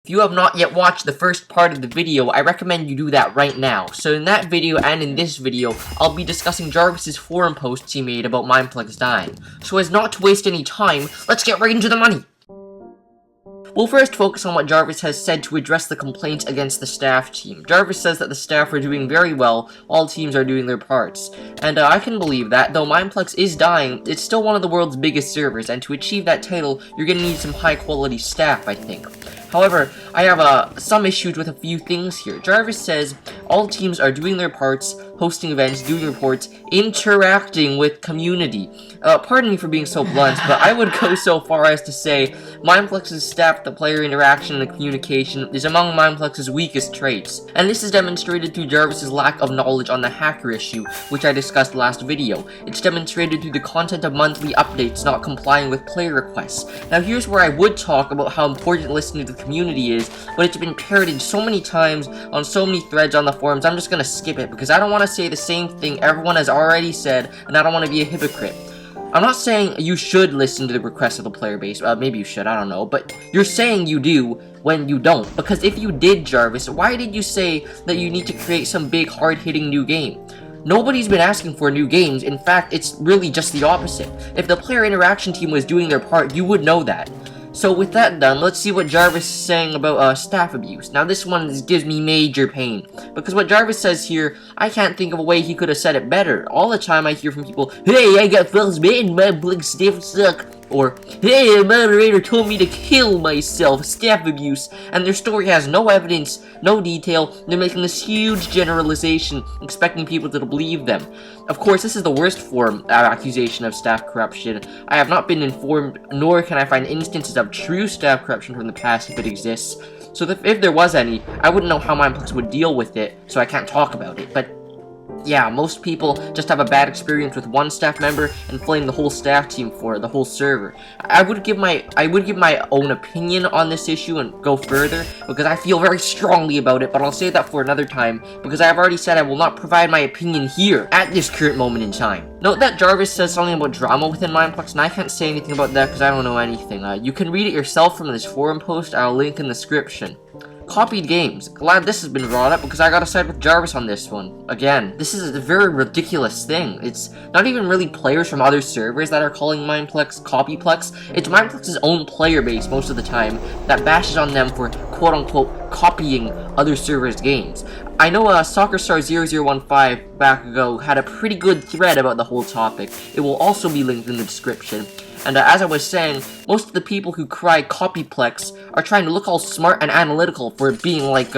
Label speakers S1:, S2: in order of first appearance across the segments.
S1: If you have not yet watched the first part of the video, I recommend you do that right now. So in that video and in this video, I'll be discussing Jarvis's forum posts he made about Mineplex dying. So as not to waste any time, let's get right into the money! We'll first focus on what Jarvis has said to address the complaints against the staff team. Jarvis says that the staff are doing very well, all teams are doing their parts. And I can believe that, though Mineplex is dying, it's still one of the world's biggest servers, and to achieve that title, you're gonna need some high quality staff, I think. However, I have some issues with a few things here. Jarvis says all teams are doing their parts, hosting events, doing reports, interacting with community. Pardon me for being so blunt, but I would go so far as to say Mineplex's staff, the player interaction, and communication is among Mineplex's weakest traits. And this is demonstrated through Jarvis's lack of knowledge on the hacker issue, which I discussed last video. It's demonstrated through the content of monthly updates not complying with player requests. Now here's where I would talk about how important listening to the community is, but it's been parroted so many times on so many threads on the forums, I'm just gonna skip it because I don't want to say the same thing everyone has already said, and I don't want to be a hypocrite. I'm not saying you should listen to the requests of the player base, maybe you should, I don't know, but you're saying you do when you don't, because if you did, Jarvis, why did you say that you need to create some big hard-hitting new game? Nobody's been asking for new games. In fact, it's really just the opposite. If the player interaction team was doing their part, you would know that. So with that done, let's see what Jarvis is saying about staff abuse. Now this one gives me major pain, because what Jarvis says here, I can't think of a way he could have said it better. All the time I hear from people, "Hey, I got frostbitten, my blinks staff suck," or "Hey, a moderator told me to kill myself," staff abuse, and their story has no evidence, no detail. They're making this huge generalization, expecting people to believe them. Of course, this is the worst form of accusation of staff corruption. I have not been informed, nor can I find instances of true staff corruption from the past if it exists. So if there was any, I wouldn't know how Mineplex would deal with it, so I can't talk about it. But yeah, most people just have a bad experience with one staff member and blame the whole staff team for it, the whole server. I would give my own opinion on this issue and go further, because I feel very strongly about it, but I'll save that for another time, because I have already said I will not provide my opinion here, at this current moment in time. Note that Jarvis says something about drama within Mineplex, and I can't say anything about that because I don't know anything. You can read it yourself from this forum post, I'll link in the description. Copied games. Glad this has been brought up because I gotta side with Jarvis on this one. Again, this is a very ridiculous thing. It's not even really players from other servers that are calling Mineplex Copyplex. It's Mineplex's own player base most of the time that bashes on them for quote-unquote copying other servers' games. I know SoccerStar0015 back ago had a pretty good thread about the whole topic. It will also be linked in the description. And as I was saying, most of the people who cry Copyplex are trying to look all smart and analytical for being like,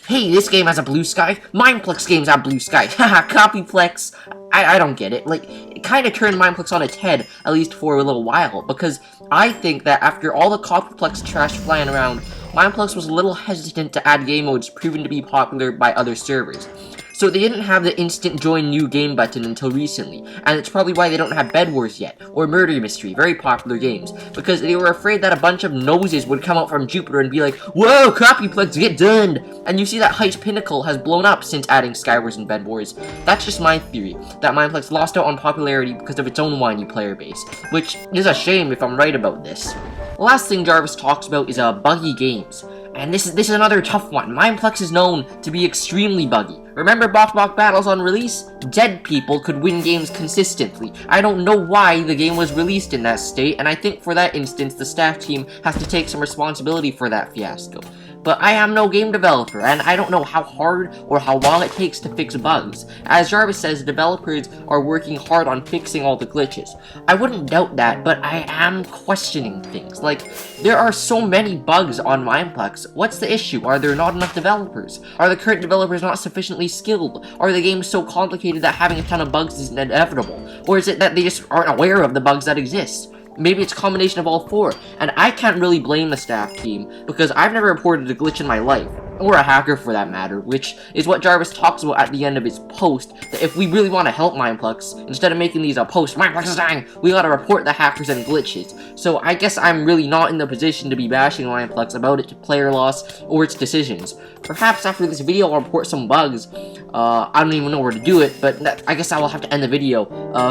S1: hey, this game has a blue sky, Mineplex games have blue sky, haha, Copyplex. I don't get it. Like, it kind of turned Mineplex on its head, at least for a little while, because I think that after all the Copyplex trash flying around, Mineplex was a little hesitant to add game modes proven to be popular by other servers. So they didn't have the instant join new game button until recently, and it's probably why they don't have Bed Wars yet, or Murder Mystery, very popular games, because they were afraid that a bunch of noses would come out from Jupiter and be like, "Whoa, Copyplex, get done!" And you see that Height's Pinnacle has blown up since adding Skywars and Bed Wars. That's just my theory, that Mineplex lost out on popularity because of its own whiny player base, which is a shame if I'm right about this. The last thing Jarvis talks about is buggy games. And this is another tough one. Mineplex is known to be extremely buggy. Remember Bok Battles on release? Dead people could win games consistently. I don't know why the game was released in that state, and I think for that instance, the staff team has to take some responsibility for that fiasco. But I am no game developer, and I don't know how hard or how long it takes to fix bugs. As Jarvis says, developers are working hard on fixing all the glitches. I wouldn't doubt that, but I am questioning things. Like, there are so many bugs on Mineplex. What's the issue? Are there not enough developers? Are the current developers not sufficiently skilled? Are the games so complicated that having a ton of bugs is inevitable? Or is it that they just aren't aware of the bugs that exist? Maybe it's a combination of all four, and I can't really blame the staff team, because I've never reported a glitch in my life, or a hacker for that matter, which is what Jarvis talks about at the end of his post, that if we really want to help Mineplex, instead of making these posts, Mineplex is dying, we gotta report the hackers and glitches. So I guess I'm really not in the position to be bashing Mineplex about its player loss or its decisions. Perhaps after this video I'll report some bugs. I don't even know where to do it, but I guess I will have to end the video.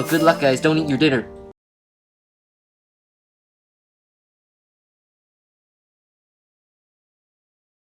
S1: Good luck guys, don't eat your dinner.